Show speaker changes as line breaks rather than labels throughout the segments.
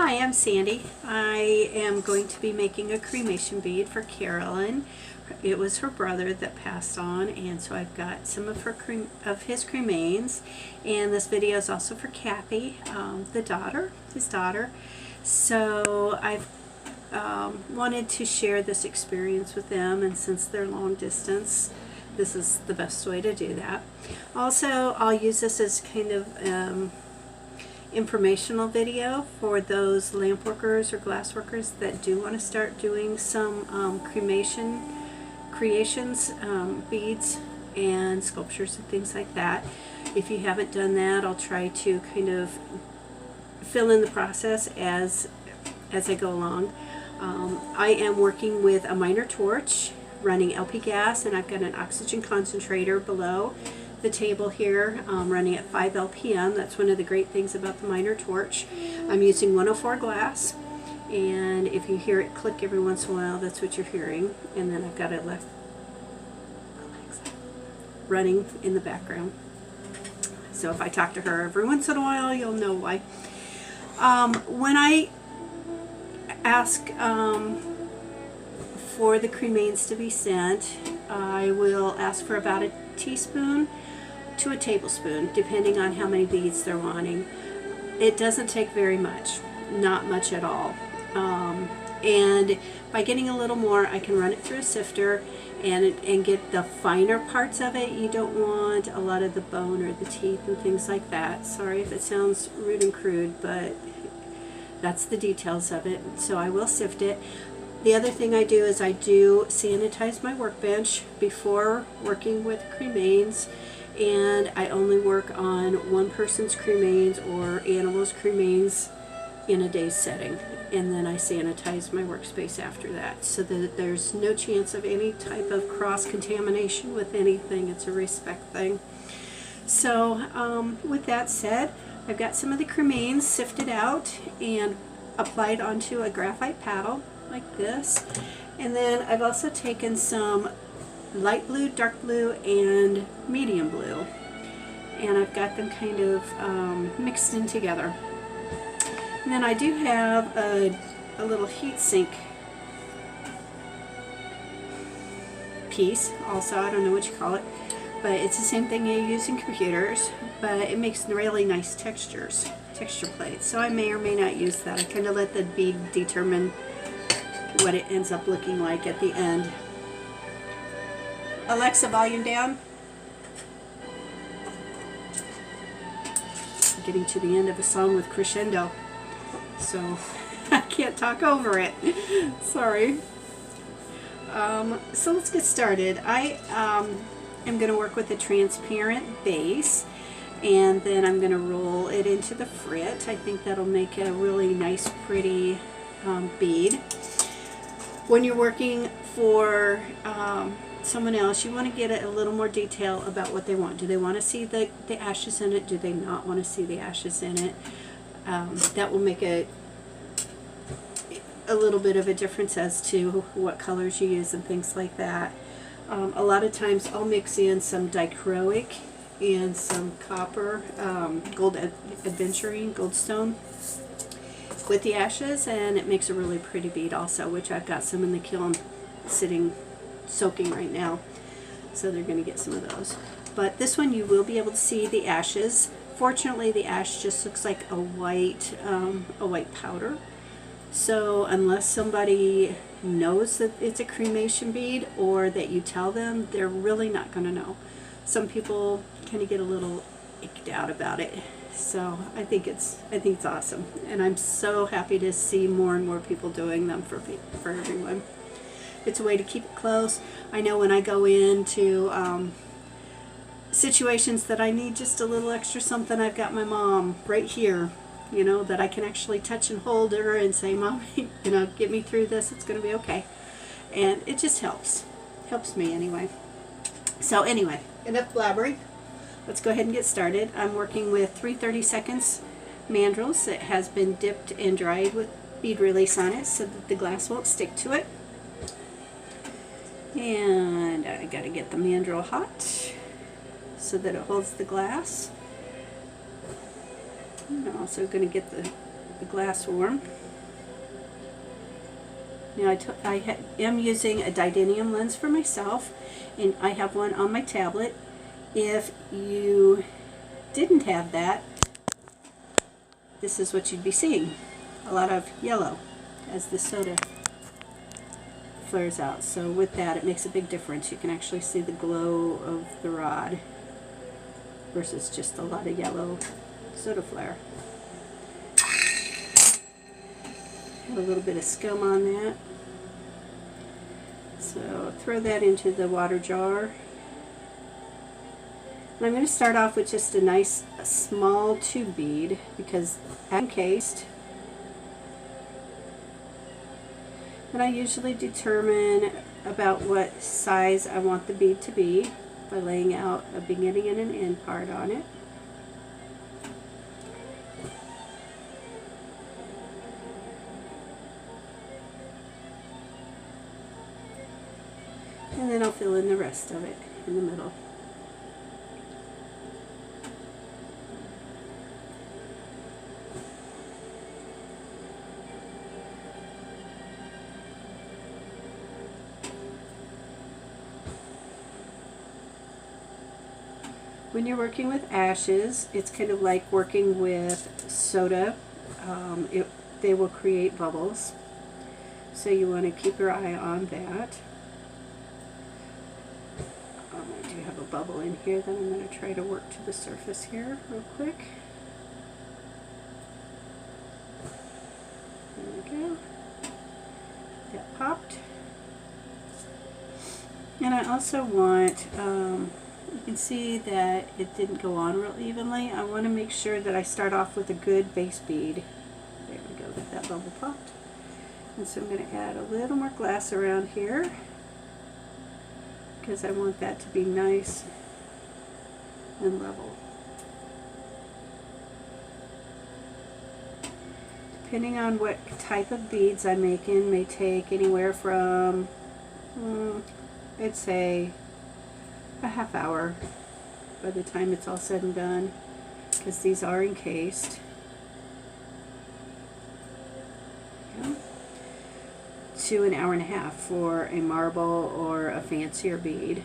Hi, I'm Sandy. I am going to be making a cremation bead for Carolyn. It was her brother that passed on, and so I've got some of his cremains. And this video is also for Kathy, his daughter. So I've wanted to share this experience with them, and since they're long distance, this is the best way to do that. Also, I'll use this as kind of informational video for those lamp workers or glass workers that do want to start doing some cremation creations, beads and sculptures and things like that. If you haven't done that, I'll try to kind of fill in the process as I go along. I am working with a minor torch running LP gas, and I've got an oxygen concentrator below the table here, running at 5 LPM. That's one of the great things about the minor torch. I'm using 104 glass, and if you hear it click every once in a while, that's what you're hearing. And then I've got it left running in the background. So if I talk to her every once in a while, you'll know why. When I ask for the cremains to be sent, I will ask for about a teaspoon to a tablespoon, depending on how many beads they're wanting. It doesn't take very much, not much at all. And by getting a little more, I can run it through a sifter and get the finer parts of it. You don't want a lot of the bone or the teeth and things like that. Sorry if it sounds rude and crude, but that's the details of it. So I will sift it. The other thing I do is I do sanitize my workbench before working with cremains, and I only work on one person's cremains or animals' cremains in a day's setting, and then I sanitize my workspace after that so that there's no chance of any type of cross-contamination with anything. It's a respect thing. So with that said, I've got some of the cremains sifted out and applied onto a graphite paddle like this, and then I've also taken some light blue, dark blue, and medium blue, and I've got them kind of mixed in together. And then I do have a little heat sink piece also. I don't know what you call it, but it's the same thing you use in computers, but it makes really nice texture plates. So I may or may not use that. I kind of let the bead determine what it ends up looking like at the end. Alexa, volume down. I'm getting to the end of a song with crescendo, so I can't talk over it. Sorry. So let's get started. I am going to work with a transparent base, and then I'm going to roll it into the frit. I think that'll make a really nice, pretty bead. When you're working for someone else, you want to get a little more detail about what they want. Do they want to see the ashes in it? Do they not want to see the ashes in it? That will make a little bit of a difference as to what colors you use and things like that. A lot of times I'll mix in some dichroic and some copper, gold aventurine, goldstone, with the ashes, and it makes a really pretty bead also, which I've got some in the kiln sitting soaking right now, so they're going to get some of those. But this one you will be able to see the ashes. Fortunately, the ash just looks like a white powder, so unless somebody knows that it's a cremation bead or that you tell them, they're really not going to know. Some people kind of get a little icked out about it. So I think it's awesome, and I'm so happy to see more and more people doing them for everyone. It's a way to keep it close. I know when I go into situations that I need just a little extra something, I've got my mom right here, you know, that I can actually touch and hold her and say, Mom, you know, get me through this. It's going to be okay, and it just helps me anyway. So anyway, enough blabbering. Let's go ahead and get started. I'm working with 3/32 mandrels that has been dipped and dried with bead release on it so that the glass won't stick to it. And I got to get the mandrel hot so that it holds the glass. I'm also going to get the the glass warm. Now I am using a titanium lens for myself, and I have one on my tablet. If you didn't have that, this is what you'd be seeing. A lot of yellow as the soda flares out. So with that, it makes a big difference. You can actually see the glow of the rod versus just a lot of yellow soda flare. Have a little bit of scum on that. So throw that into the water jar. And I'm going to start off with just a nice small tube bead because I'm encased. And I usually determine about what size I want the bead to be by laying out a beginning and an end part on it. And then I'll fill in the rest of it in the middle. When you're working with ashes, it's kind of like working with soda. They will create bubbles. So you want to keep your eye on that. I do have a bubble in here that I'm going to try to work to the surface here real quick. There we go. That popped. And I also want, you can see that it didn't go on real evenly. I want to make sure that I start off with a good base bead. There we go, that bubble popped. And so I'm going to add a little more glass around here because I want that to be nice and level. Depending on what type of beads I'm making, may take anywhere from, I'd say, a half hour by the time it's all said and done, because these are encased. Yeah. To an hour and a half for a marble or a fancier bead.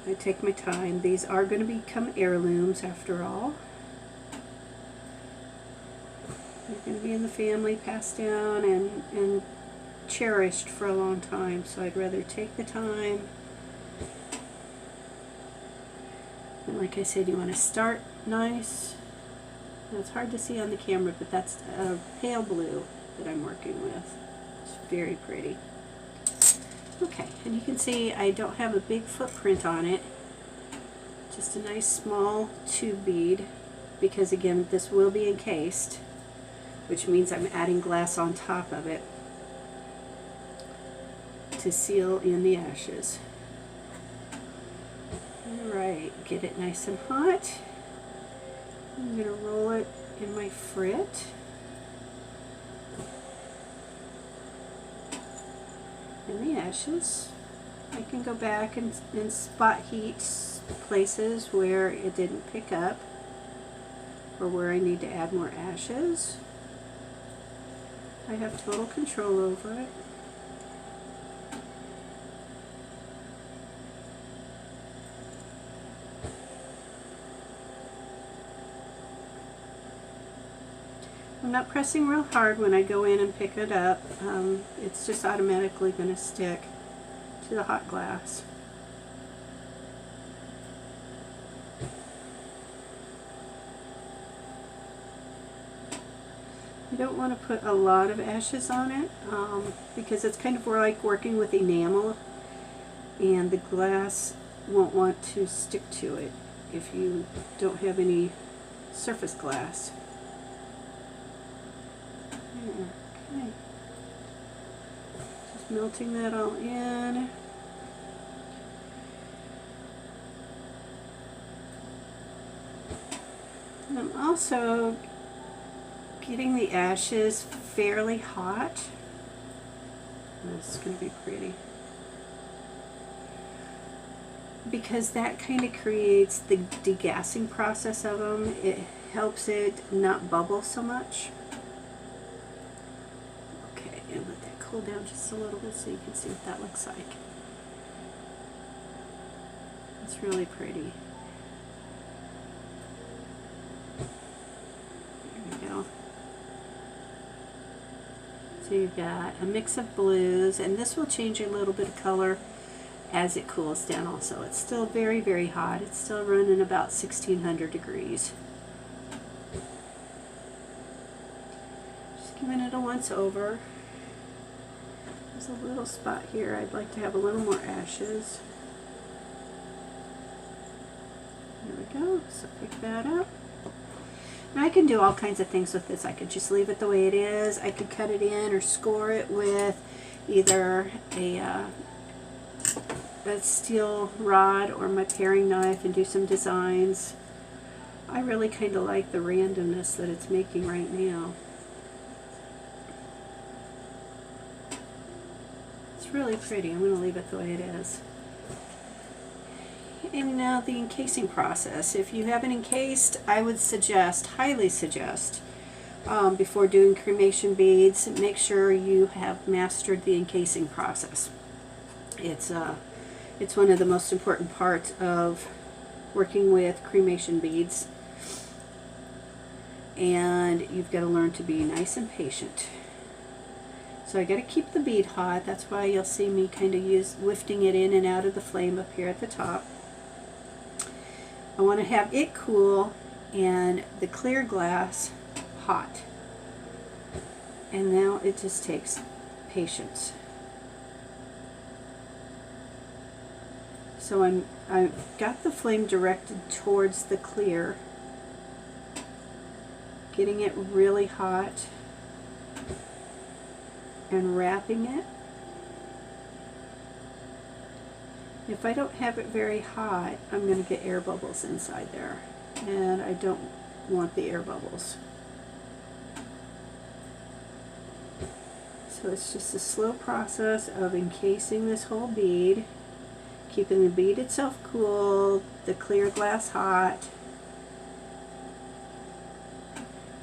I take my time. These are going to become heirlooms after all. They're going to be in the family, passed down, and cherished for a long time, so I'd rather take the time. And like I said, you want to start nice. Now, it's hard to see on the camera, but that's a pale blue that I'm working with. It's very pretty. Okay, and you can see I don't have a big footprint on it. Just a nice small tube bead, because again, this will be encased, which means I'm adding glass on top of it to seal in the ashes. Alright, get it nice and hot. I'm going to roll it in my frit. In the ashes. I can go back and spot heat places where it didn't pick up or where I need to add more ashes. I have total control over it. I'm not pressing real hard when I go in and pick it up. It's just automatically going to stick to the hot glass. You don't want to put a lot of ashes on it because it's kind of like working with enamel, and the glass won't want to stick to it if you don't have any surface glass. Okay. Just melting that all in. And I'm also getting the ashes fairly hot. This is going to be pretty. because that kind of creates the degassing process of them. It helps it not bubble so much. Okay, and let that cool down just a little bit so you can see what that looks like. It's really pretty. There we go. So you've got a mix of blues, and this will change a little bit of color as it cools down also. It's still very, very hot. It's still running about 1600 degrees. Just giving it a once over. There's a little spot here. I'd like to have a little more ashes. There we go. So pick that up. And I can do all kinds of things with this. I could just leave it the way it is. I could cut it in or score it with either a steel rod or my paring knife and do some designs. I really kind of like the randomness that it's making right now. It's really pretty. I'm going to leave it the way it is. And now the encasing process. If you haven't encased, I would suggest, highly suggest, before doing cremation beads, make sure you have mastered the encasing process. It's one of the most important parts of working with cremation beads, and you've got to learn to be nice and patient. So I got to keep the bead hot. That's why you'll see me kind of lifting it in and out of the flame up here at the top. I want to have it cool and the clear glass hot. And now it just takes patience. So I've got the flame directed towards the clear, getting it really hot and wrapping it. If I don't have it very hot, I'm going to get air bubbles inside there, and I don't want the air bubbles. So it's just a slow process of encasing this whole bead, keeping the bead itself cool, the clear glass hot.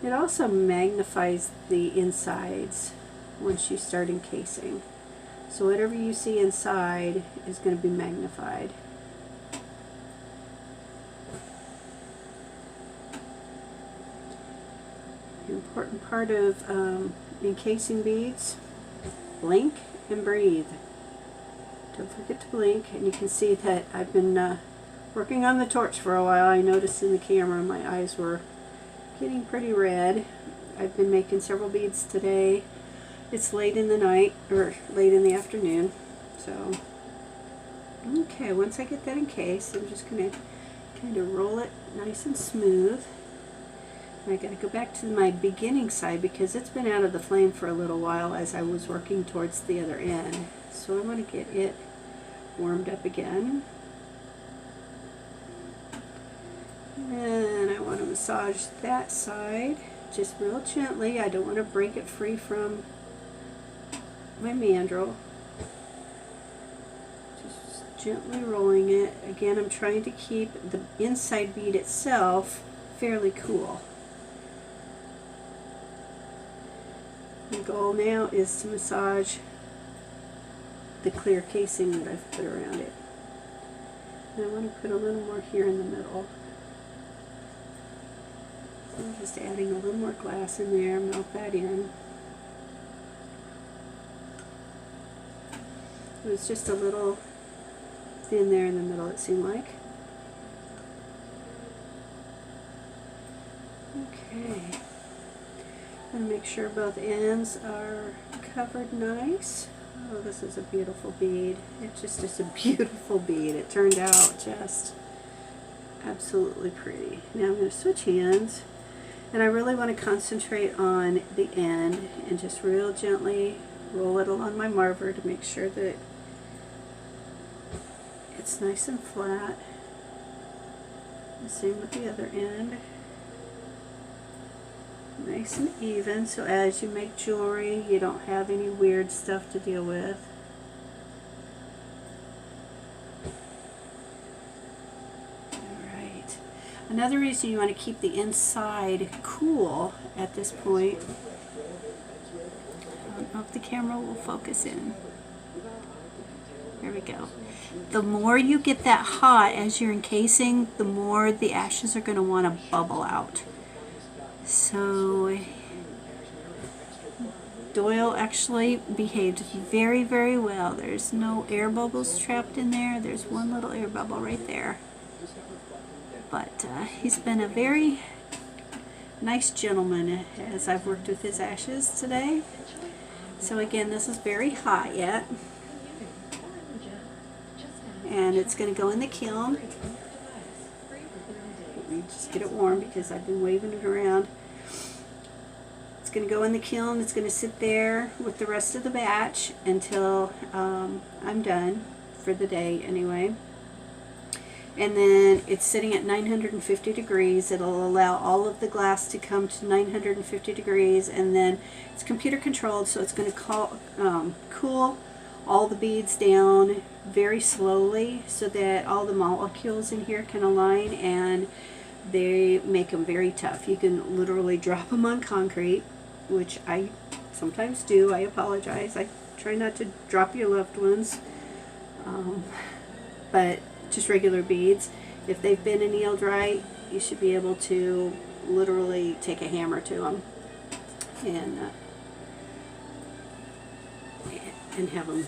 It also magnifies the insides once you start encasing. So whatever you see inside is going to be magnified. The important part of encasing beads, blink and breathe. Don't forget to blink, and you can see that I've been working on the torch for a while. I noticed in the camera my eyes were getting pretty red. I've been making several beads today. It's late in the night, or late in the afternoon, so okay, once I get that encased, I'm just going to kind of roll it nice and smooth. And I got to go back to my beginning side because it's been out of the flame for a little while as I was working towards the other end. So I want to get it warmed up again. And I want to massage that side just real gently. I don't want to break it free from my mandrel. Just gently rolling it. Again, I'm trying to keep the inside bead itself fairly cool. The goal now is to massage the clear casing that I've put around it. And I want to put a little more here in the middle. So I'm just adding a little more glass in there, melt that in. It was just a little thin there in the middle, it seemed like. Okay. I'm going to make sure both ends are covered nice. Oh, this is a beautiful bead. It just is a beautiful bead. It turned out just absolutely pretty. Now I'm going to switch hands, and I really want to concentrate on the end and just real gently roll it along my marver to make sure that it's nice and flat. The same with the other end. Nice and even, so as you make jewelry, you don't have any weird stuff to deal with. Another reason you want to keep the inside cool at this point, I don't know if the camera will focus in. There we go. The more you get that hot as you're encasing, the more the ashes are going to want to bubble out. So Doyle actually behaved very, very well. There's no air bubbles trapped in there. There's one little air bubble right there. But he's been a very nice gentleman as I've worked with his ashes today. So again, this is very hot yet. And it's going to go in the kiln. Let me just get it warm because I've been waving it around. It's going to go in the kiln. It's going to sit there with the rest of the batch until I'm done for the day anyway. And then it's sitting at 950 degrees. It'll allow all of the glass to come to 950 degrees, and then it's computer controlled, so it's going to cool all the beads down very slowly so that all the molecules in here can align, and they make them very tough. You can literally drop them on concrete, which I sometimes do. I apologize. I try not to drop your loved ones, but just regular beads. If they've been annealed right, you should be able to literally take a hammer to them and have them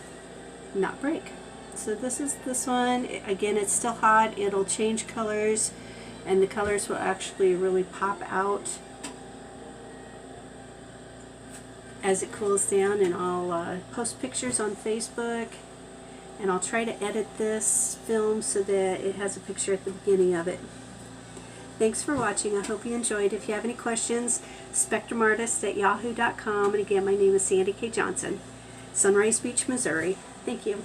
not break. So this is this one. Again, it's still hot. It'll change colors, and the colors will actually really pop out as it cools down. And I'll post pictures on Facebook, and I'll try to edit this film so that it has a picture at the beginning of it. Thanks for watching. I hope you enjoyed. If you have any questions, spectrumartist@yahoo.com. And again, my name is Sandy K. Johnson, Sunrise Beach, Missouri. Thank you.